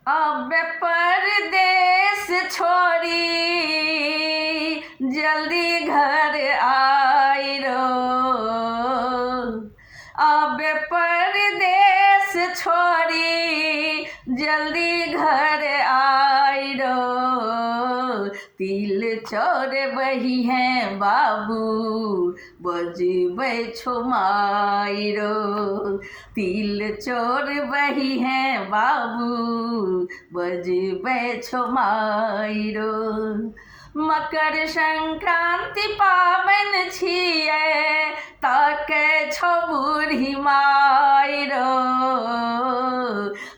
अब परदेश छोड़ी जल्दी घर आई रो। अब परदेश छोड़ी जल्दी घर आई रो। तिल चोर बही हैं बाबू बजबै छो मायरो। तिल चोर बही हैं बाबू बजबै छो मायरो। मकर संक्रांति पाबनि छियै ताकै छो बूढ़ी मायरो।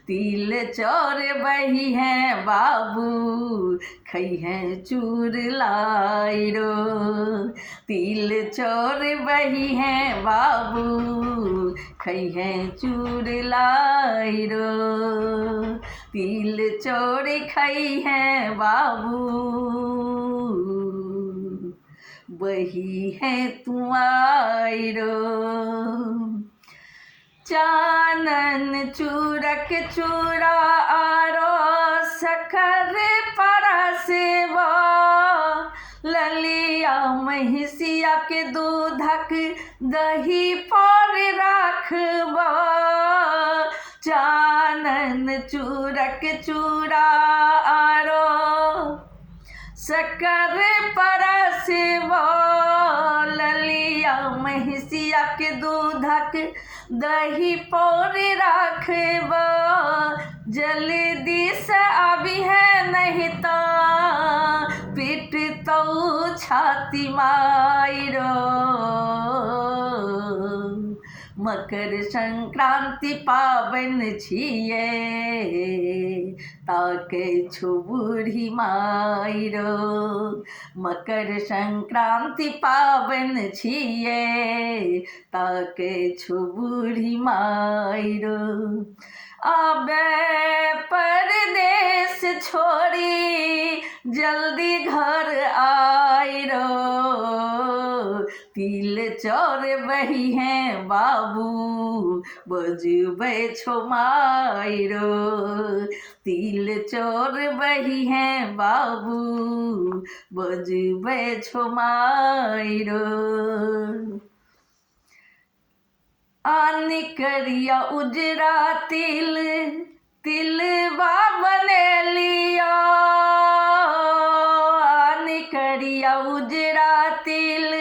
तिल चोर बही हैं बाबू खैहें चूर लायरो। तिल चोर बही हैं बाबू खैहें चूर लायरो। तिल चोर खैहें बाबू बही है तुआरो। चानन चूरक चूरा आरो सकर परसेवा। ललिया महिषिया के दूधक दही पर राखबा। चानन चूरक चूरा आरो शक्कर परसेवा। ललिया महिषिया के दूधक दही पर राखबा। जल्दी से आबी है नहीं तो पीट तो छाती मायरो। मकर संक्रांति पाबनि छियै ताकै छो बूढ़ी मायरो। मकर संक्रांति पाबनि छियै ताकै छो बूढ़ी मायरो। आबे परदेश छोड़ी जल्दी घर आयरो। तिल चोर बही हैं बाबू बजबै छो मायरो। तिल चोर बही हैं बाबू बजबै छो मायरो। निकरिया उजरा तिल तिलवा बनेलिया। निकरिया उजरा तिल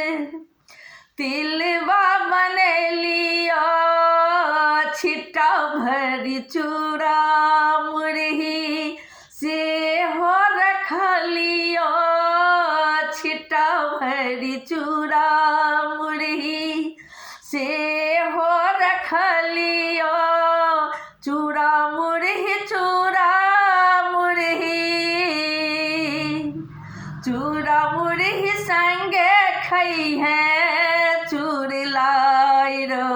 तिलवा बनेलिया। छिट्टा भरी चूड़ा मुरही से हो रखलिया। छिट्टा भरी चूड़ा मुरही से हो रखलिया। चूड़ा मुरही चूड़ा मुरही चूड़ा मुरही संगे खैहें चूर लायरो।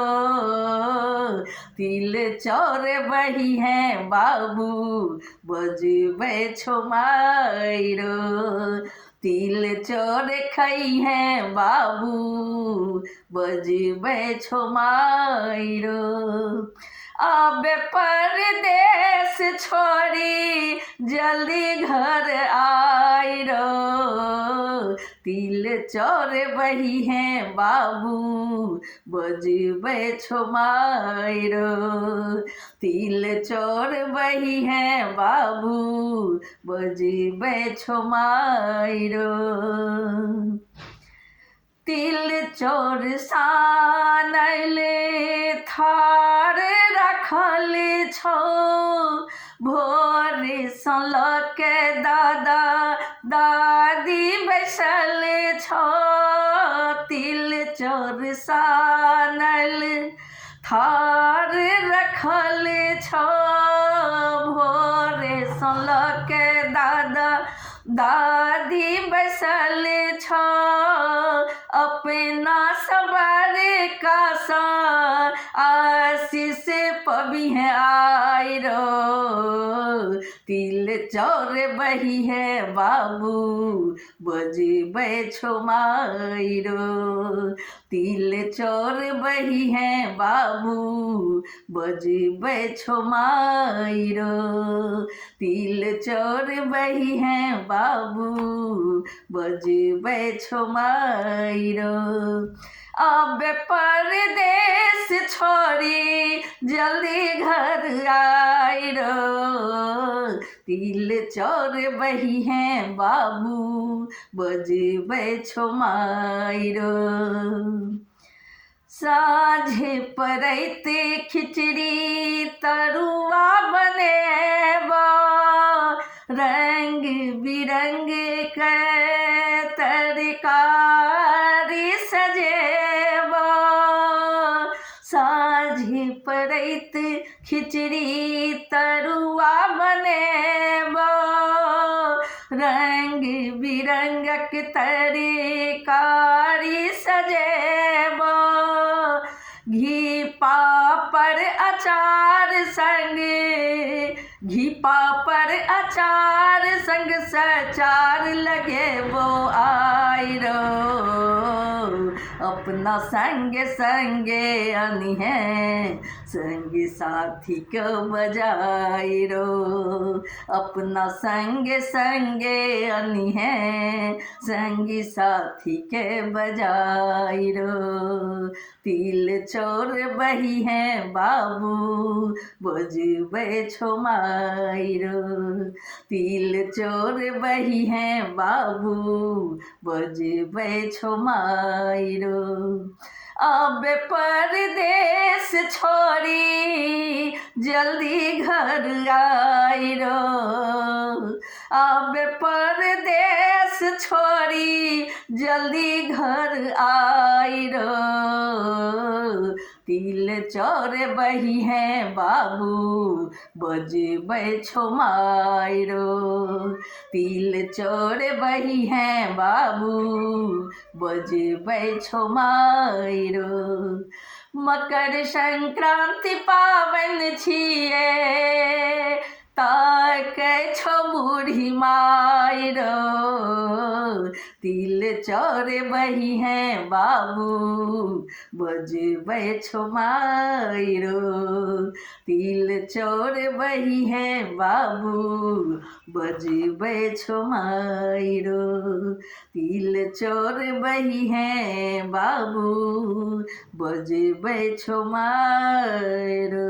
तिल चोर बही हैं बाबू बजबै छो मायरो। तिल चोर खैहें बाबू बजबै छो मायरो। अब परदेश छोड़ी जल्दी घर आयरो। तिल चोर बही हैं बाबू बजबै छो मायरो। तिल चोर बही हैं बाबू बजबै छो मायरो। तिल चोर सानले थार रखल छो। भोर सँ के दादा दादी बैसल छो। तिल चोर सानल थार रखल छो। भोर सँ के दादा दादी बैसल छो। अपना सवार का सा आशीष पबी है आयरो। तिल चौर बही है बाबू बजबै छो मायरो। तिल चौर बही है बाबू बजबै छो मायरो। तिल चौर बही है बाबू बजबै छो मायरो। अब परदेश छोड़ी जल्दी घर आइरो। तिल चौर बही है बाबू बजबै छो मायरो। साँझे पड़ैते खिचड़ी तरुआ बनेबा रंग बिरंग के तरकारी सजेबा। साँझे पड़ैत खिचड़ी तरुआ बनेबा रंग बिरंगक तरकारी सजेबा। घी पापड़ अचार संग घी पापड़ अचार संग सचार लगेबो आइरो। अपना संगे संगे अनिहे संगी साथी को बजाइरो। अपना संगे संगे अनिहे संगी साथी के बजाइरो। तिल चौर बही है बाबू बजबै छो मायरो। तिल चौर बही है बाबू बजबै छो मायरो। अब परदेश छोड़ी जल्दी घर आइरो। अब परदेश छोड़ी जल्दी घर आइरो। तिल चौर बही है बाबू बजबै छो मायरो। तिल चौर बही है बाबू बजबै छो मायरो। मकर संक्रांति पाबनि छियै ताकै छो बूढ़ी मायरो। तिल चौर बही है बाबू बजबै छो मायरो। तिल चौर बही है बाबू बजबै छो मायरो। तिल चौर बही है बाबू बजबै छो मायरो।